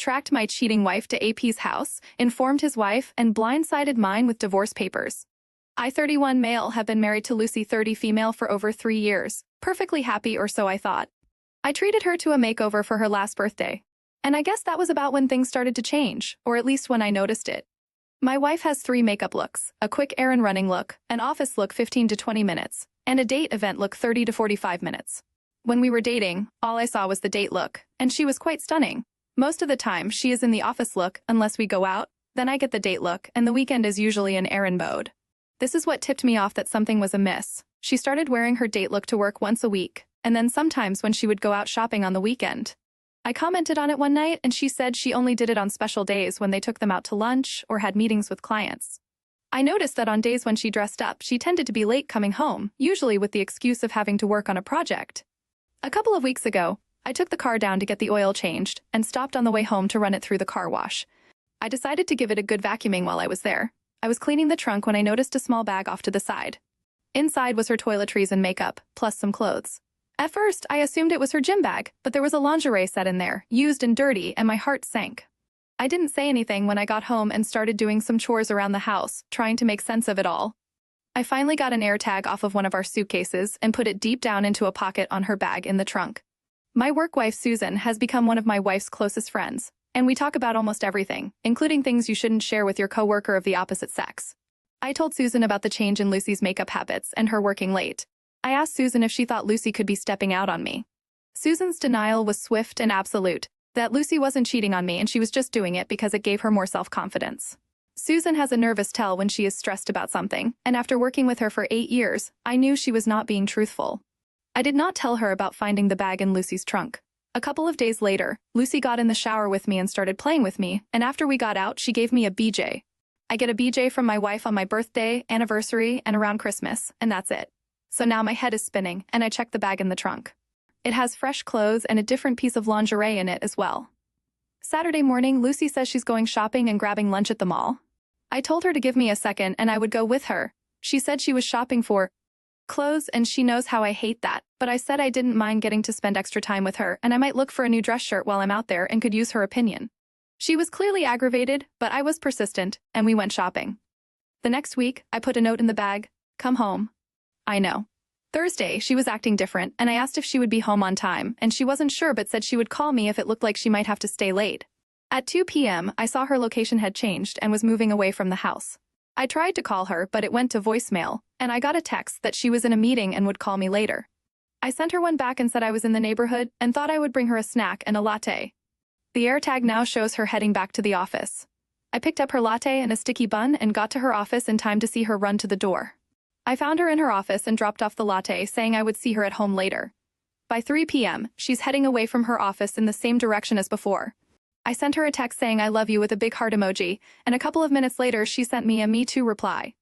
tracked my cheating wife to AP's house, informed his wife, and blindsided mine with divorce papers. I, 31 male, have been married to Lucy, 30 female, for over 3 years. Perfectly happy, or so I thought. I treated her to a makeover for her last birthday. And I guess that was about when things started to change, or at least when I noticed it. My wife has 3 makeup looks: a quick errand running look, an office look 15 to 20 minutes, and a date event look 30 to 45 minutes. When we were dating, all I saw was the date look, and she was quite stunning. Most of the time, she is in the office look unless we go out, then I get the date look, and the weekend is usually in errand mode. This is what tipped me off that something was amiss. She started wearing her date look to work once a week, and then sometimes when she would go out shopping on the weekend. I commented on it one night, and she said she only did it on special days when they took them out to lunch or had meetings with clients. I noticed that on days when she dressed up, she tended to be late coming home, usually with the excuse of having to work on a project. A couple of weeks ago, I took the car down to get the oil changed and stopped on the way home to run it through the car wash. I decided to give it a good vacuuming while I was there. I was cleaning the trunk when I noticed a small bag off to the side. Inside was her toiletries and makeup, plus some clothes. At first, I assumed it was her gym bag, but there was a lingerie set in there, used and dirty, and my heart sank. I didn't say anything when I got home and started doing some chores around the house, trying to make sense of it all. I finally got an AirTag off of one of our suitcases and put it deep down into a pocket on her bag in the trunk. My work wife, Susan, has become one of my wife's closest friends, and we talk about almost everything, including things you shouldn't share with your coworker of the opposite sex. I told Susan about the change in Lucy's makeup habits and her working late. I asked Susan if she thought Lucy could be stepping out on me. Susan's denial was swift and absolute, that Lucy wasn't cheating on me and she was just doing it because it gave her more self-confidence. Susan has a nervous tell when she is stressed about something, and after working with her for 8 years, I knew she was not being truthful. I did not tell her about finding the bag in Lucy's trunk. A couple of days later, Lucy got in the shower with me and started playing with me, and after we got out, she gave me a BJ. I get a BJ from my wife on my birthday, anniversary, and around Christmas, and that's it. So now my head is spinning, and I check the bag in the trunk. It has fresh clothes and a different piece of lingerie in it as well. Saturday morning, Lucy says she's going shopping and grabbing lunch at the mall. I told her to give me a second and I would go with her. She said she was shopping for clothes and she knows how I hate that, but I said I didn't mind getting to spend extra time with her and I might look for a new dress shirt while I'm out there and could use her opinion. She was clearly aggravated, but I was persistent, and we went shopping. The next week, I put a note in the bag: come home. I know. Thursday, she was acting different, and I asked if she would be home on time, and she wasn't sure but said she would call me if it looked like she might have to stay late. At 2 p.m., I saw her location had changed and was moving away from the house. I tried to call her, but it went to voicemail, and I got a text that she was in a meeting and would call me later. I sent her one back and said I was in the neighborhood and thought I would bring her a snack and a latte. The AirTag now shows her heading back to the office. I picked up her latte and a sticky bun and got to her office in time to see her run to the door. I found her in her office and dropped off the latte, saying I would see her at home later. By 3 p.m., she's heading away from her office in the same direction as before. I sent her a text saying I love you with a big heart emoji, and a couple of minutes later she sent me a me too reply.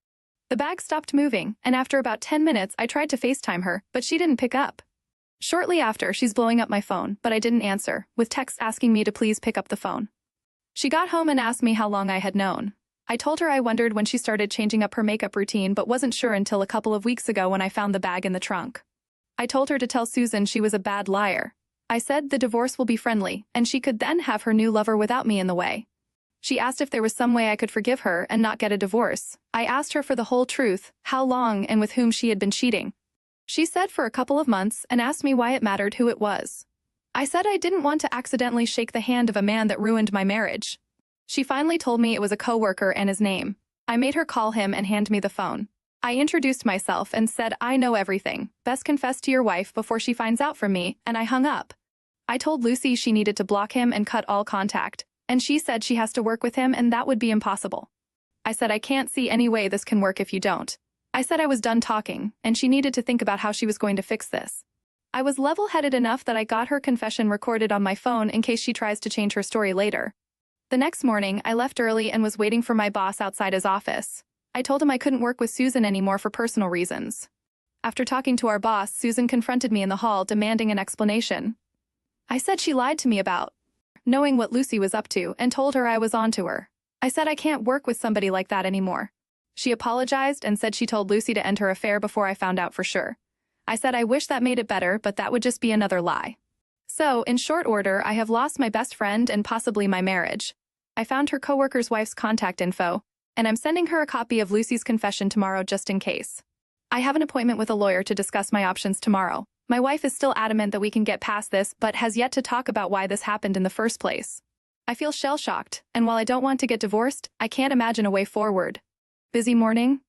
The bag stopped moving, and after about 10 minutes I tried to FaceTime her, but she didn't pick up. Shortly after, she's blowing up my phone, but I didn't answer, with texts asking me to please pick up the phone. She got home and asked me how long I had known. I told her I wondered when she started changing up her makeup routine but wasn't sure until a couple of weeks ago when I found the bag in the trunk. I told her to tell Susan she was a bad liar. I said the divorce will be friendly, and she could then have her new lover without me in the way. She asked if there was some way I could forgive her and not get a divorce. I asked her for the whole truth, how long and with whom she had been cheating. She said for a couple of months and asked me why it mattered who it was. I said I didn't want to accidentally shake the hand of a man that ruined my marriage. She finally told me it was a coworker and his name. I made her call him and hand me the phone. I introduced myself and said I know everything. Best confess to your wife before she finds out from me, and I hung up. I told Lucy she needed to block him and cut all contact, and she said she has to work with him and that would be impossible. I said I can't see any way this can work if you don't. I said I was done talking, and she needed to think about how she was going to fix this. I was level-headed enough that I got her confession recorded on my phone in case she tries to change her story later. The next morning, I left early and was waiting for my boss outside his office. I told him I couldn't work with Susan anymore for personal reasons. After talking to our boss, Susan confronted me in the hall demanding an explanation. I said she lied to me about knowing what Lucy was up to and told her I was on to her. I said I can't work with somebody like that anymore. She apologized and said she told Lucy to end her affair before I found out for sure. I said I wish that made it better, but that would just be another lie. So, in short order, I have lost my best friend and possibly my marriage. I found her coworker's wife's contact info, and I'm sending her a copy of Lucy's confession tomorrow just in case. I have an appointment with a lawyer to discuss my options tomorrow. My wife is still adamant that we can get past this, but has yet to talk about why this happened in the first place. I feel shell-shocked, and while I don't want to get divorced, I can't imagine a way forward. Busy morning?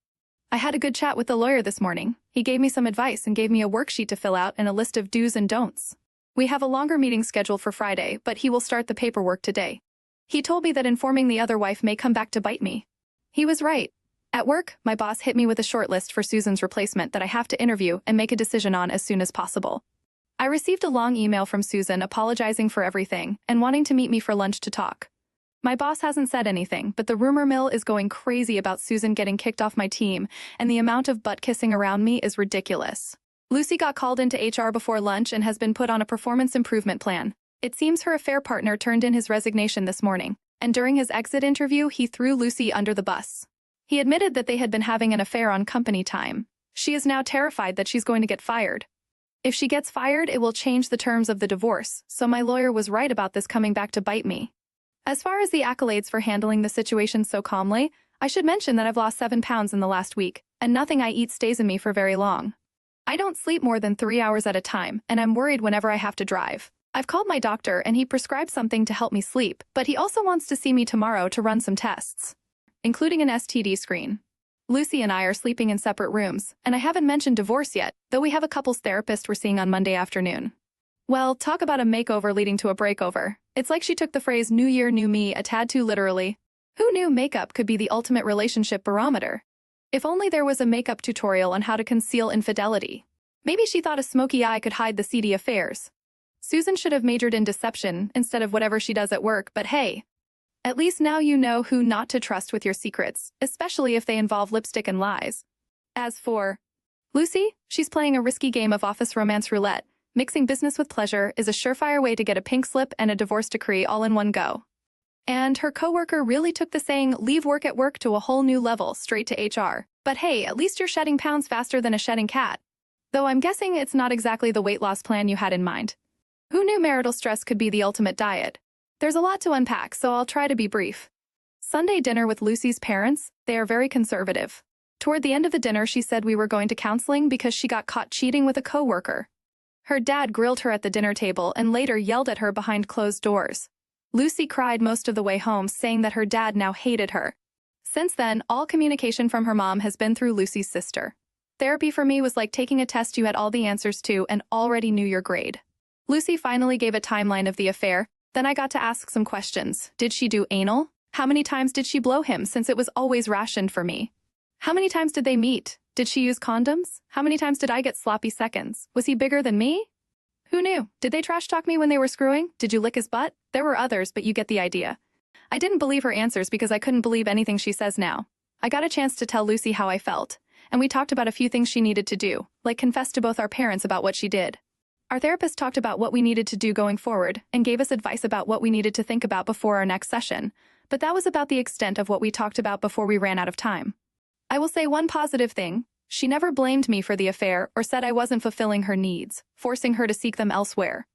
I had a good chat with the lawyer this morning. He gave me some advice and gave me a worksheet to fill out and a list of do's and don'ts. We have a longer meeting scheduled for Friday, but he will start the paperwork today. He told me that informing the other wife may come back to bite me. He was right. At work, my boss hit me with a short list for Susan's replacement that I have to interview and make a decision on as soon as possible. I received a long email from Susan apologizing for everything and wanting to meet me for lunch to talk. My boss hasn't said anything, but the rumor mill is going crazy about Susan getting kicked off my team, and the amount of butt-kissing around me is ridiculous. Lucy got called into HR before lunch and has been put on a performance improvement plan. It seems her affair partner turned in his resignation this morning, and during his exit interview, he threw Lucy under the bus. He admitted that they had been having an affair on company time. She is now terrified that she's going to get fired. If she gets fired, it will change the terms of the divorce, so my lawyer was right about this coming back to bite me. As far as the accolades for handling the situation so calmly, I should mention that I've lost 7 pounds in the last week, and nothing I eat stays in me for very long. I don't sleep more than 3 hours at a time, and I'm worried whenever I have to drive. I've called my doctor and he prescribed something to help me sleep, but he also wants to see me tomorrow to run some tests, including an STD screen. Lucy and I are sleeping in separate rooms, and I haven't mentioned divorce yet, though we have a couples therapist we're seeing on Monday afternoon. Well, talk about a makeover leading to a breakover. It's like she took the phrase "New Year, New Me" a tad too literally. Who knew makeup could be the ultimate relationship barometer? If only there was a makeup tutorial on how to conceal infidelity. Maybe she thought a smoky eye could hide the seedy affairs. Susan should have majored in deception instead of whatever she does at work, but hey, at least now you know who not to trust with your secrets, especially if they involve lipstick and lies. As for Lucy, she's playing a risky game of office romance roulette. Mixing business with pleasure is a surefire way to get a pink slip and a divorce decree all in one go. And her coworker really took the saying, "leave work at work" to a whole new level, straight to HR. But hey, at least you're shedding pounds faster than a shedding cat. Though I'm guessing it's not exactly the weight loss plan you had in mind. Who knew marital stress could be the ultimate diet? There's a lot to unpack, so I'll try to be brief. Sunday dinner with Lucy's parents, they are very conservative. Toward the end of the dinner, she said we were going to counseling because she got caught cheating with a coworker. Her dad grilled her at the dinner table and later yelled at her behind closed doors. Lucy cried most of the way home, saying that her dad now hated her. Since then, all communication from her mom has been through Lucy's sister. Therapy for me was like taking a test you had all the answers to and already knew your grade. Lucy finally gave a timeline of the affair. Then I got to ask some questions. Did she do anal? How many times did she blow him, since it was always rationed for me? How many times did they meet? Did she use condoms? How many times did I get sloppy seconds? Was he bigger than me? Who knew? Did they trash talk me when they were screwing? Did you lick his butt? There were others, but you get the idea. I didn't believe her answers because I couldn't believe anything she says now. I got a chance to tell Lucy how I felt, and we talked about a few things she needed to do, like confess to both our parents about what she did. Our therapist talked about what we needed to do going forward and gave us advice about what we needed to think about before our next session, but that was about the extent of what we talked about before we ran out of time. I will say one positive thing. She never blamed me for the affair or said I wasn't fulfilling her needs, forcing her to seek them elsewhere.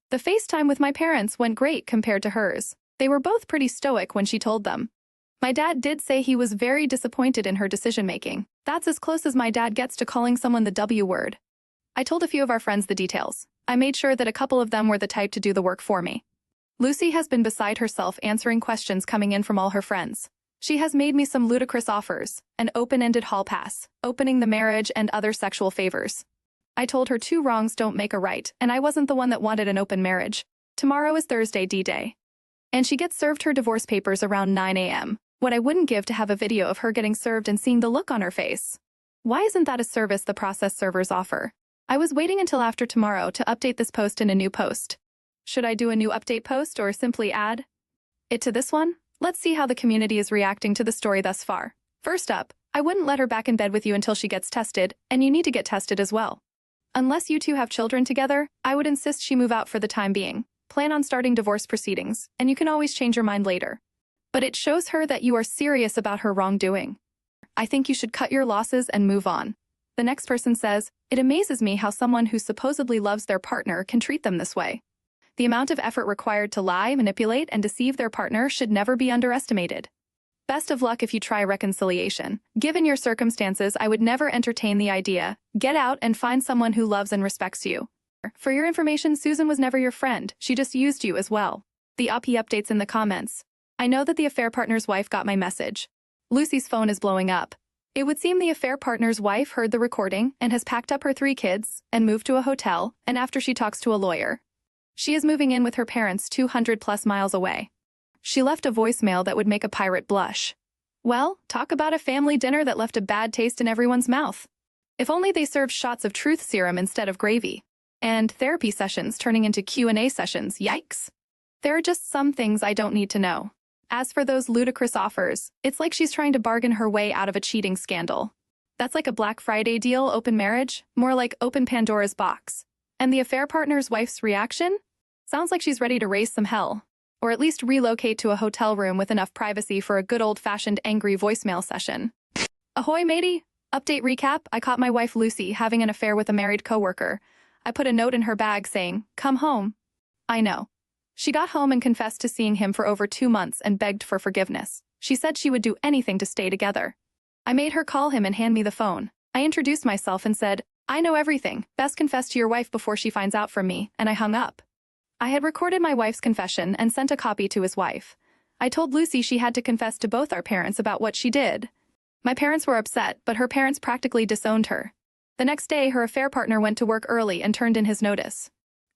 The FaceTime with my parents went great compared to hers. They were both pretty stoic when she told them. My dad did say he was very disappointed in her decision-making. That's as close as my dad gets to calling someone the W word. I told a few of our friends the details. I made sure that a couple of them were the type to do the work for me. Lucy has been beside herself answering questions coming in from all her friends. She has made me some ludicrous offers, an open-ended hall pass, opening the marriage, and other sexual favors. I told her 2 wrongs don't make a right, and I wasn't the one that wanted an open marriage. Tomorrow is Thursday D-Day. And she gets served her divorce papers around 9 a.m. What I wouldn't give to have a video of her getting served and seeing the look on her face. Why isn't that a service the process servers offer? I was waiting until after tomorrow to update this post in a new post. Should I do a new update post or simply add it to this one? Let's see how the community is reacting to the story thus far. First up, I wouldn't let her back in bed with you until she gets tested, and you need to get tested as well. Unless you two have children together, I would insist she move out for the time being. Plan on starting divorce proceedings, and you can always change your mind later. But it shows her that you are serious about her wrongdoing. I think you should cut your losses and move on. The next person says, "It amazes me how someone who supposedly loves their partner can treat them this way." The amount of effort required to lie, manipulate, and deceive their partner should never be underestimated. Best of luck if you try reconciliation. Given your circumstances, I would never entertain the idea. Get out and find someone who loves and respects you. For your information, Susan was never your friend. She just used you as well. The uppy updates in the comments. I know that the affair partner's wife got my message. Lucy's phone is blowing up. It would seem the affair partner's wife heard the recording and has packed up her 3 kids and moved to a hotel, and after she talks to a lawyer. She is moving in with her parents 200+ miles away. She left a voicemail that would make a pirate blush. Well, talk about a family dinner that left a bad taste in everyone's mouth. If only they served shots of truth serum instead of gravy. And therapy sessions turning into Q&A sessions, yikes. There are just some things I don't need to know. As for those ludicrous offers, it's like she's trying to bargain her way out of a cheating scandal. That's like a Black Friday deal, open marriage, more like open Pandora's box. And the affair partner's wife's reaction? Sounds like she's ready to raise some hell. Or at least relocate to a hotel room with enough privacy for a good old-fashioned angry voicemail session. Ahoy, matey! Update recap, I caught my wife Lucy having an affair with a married coworker. I put a note in her bag saying, "Come home." I know. She got home and confessed to seeing him for over 2 months and begged for forgiveness. She said she would do anything to stay together. I made her call him and hand me the phone. I introduced myself and said, "I know everything. Best confess to your wife before she finds out from me," and I hung up. I had recorded my wife's confession and sent a copy to his wife. I told Lucy she had to confess to both our parents about what she did. My parents were upset, but her parents practically disowned her. The next day, her affair partner went to work early and turned in his notice.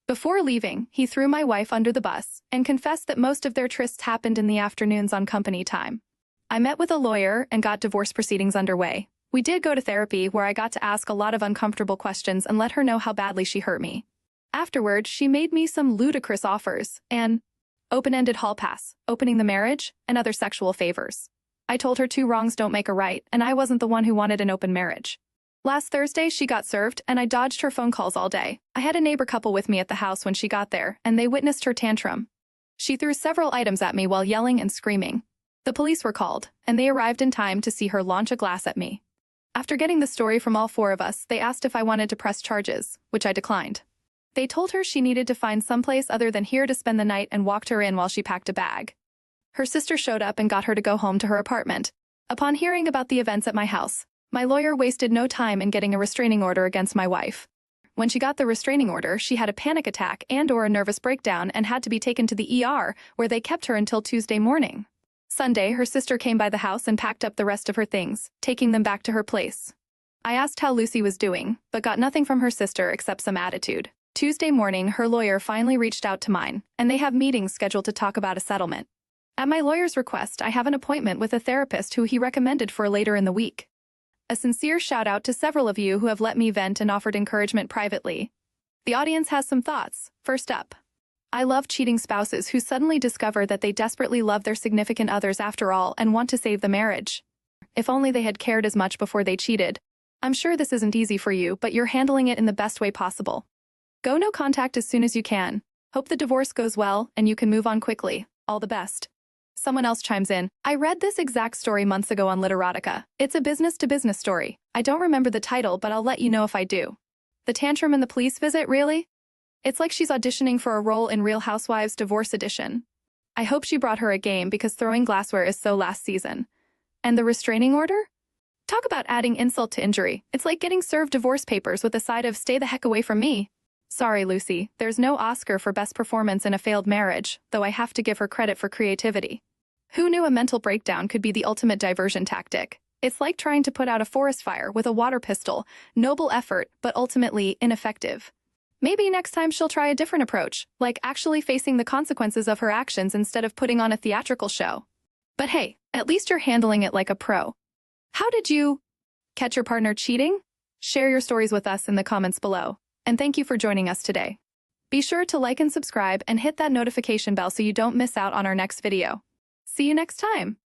Before leaving, he threw my wife under the bus and confessed that most of their trysts happened in the afternoons on company time. I met with a lawyer and got divorce proceedings underway. We did go to therapy where I got to ask a lot of uncomfortable questions and let her know how badly she hurt me. Afterward, she made me some ludicrous offers, an open-ended hall pass, opening the marriage, and other sexual favors. I told her 2 wrongs don't make a right, and I wasn't the one who wanted an open marriage. Last Thursday, she got served, and I dodged her phone calls all day. I had a neighbor couple with me at the house when she got there, and they witnessed her tantrum. She threw several items at me while yelling and screaming. The police were called, and they arrived in time to see her launch a glass at me. After getting the story from all 4 of us, they asked if I wanted to press charges, which I declined. They told her she needed to find someplace other than here to spend the night and walked her in while she packed a bag. Her sister showed up and got her to go home to her apartment. Upon hearing about the events at my house, my lawyer wasted no time in getting a restraining order against my wife. When she got the restraining order, she had a panic attack and/or a nervous breakdown and had to be taken to the ER, where they kept her until Tuesday morning. Sunday, her sister came by the house and packed up the rest of her things, taking them back to her place. I asked how Lucy was doing, but got nothing from her sister except some attitude. Tuesday morning, her lawyer finally reached out to mine, and they have meetings scheduled to talk about a settlement. At my lawyer's request, I have an appointment with a therapist who he recommended for later in the week. A sincere shout out to several of you who have let me vent and offered encouragement privately. The audience has some thoughts. First up, I love cheating spouses who suddenly discover that they desperately love their significant others after all and want to save the marriage. If only they had cared as much before they cheated. I'm sure this isn't easy for you, but you're handling it in the best way possible. Go no contact as soon as you can. Hope the divorce goes well and you can move on quickly. All the best. Someone else chimes in. I read this exact story months ago on Literotica. It's a business-to-business story. I don't remember the title, but I'll let you know if I do. The tantrum and the police visit, really? It's like she's auditioning for a role in Real Housewives Divorce Edition. I hope she brought her a game because throwing glassware is so last season. And the restraining order? Talk about adding insult to injury. It's like getting served divorce papers with a side of "stay the heck away from me." Sorry, Lucy, there's no Oscar for best performance in a failed marriage, though I have to give her credit for creativity. Who knew a mental breakdown could be the ultimate diversion tactic? It's like trying to put out a forest fire with a water pistol. Noble effort, but ultimately ineffective. Maybe next time she'll try a different approach, like actually facing the consequences of her actions instead of putting on a theatrical show. But hey, at least you're handling it like a pro. How did you catch your partner cheating? Share your stories with us in the comments below. And thank you for joining us today. Be sure to like and subscribe and hit that notification bell so you don't miss out on our next video. See you next time.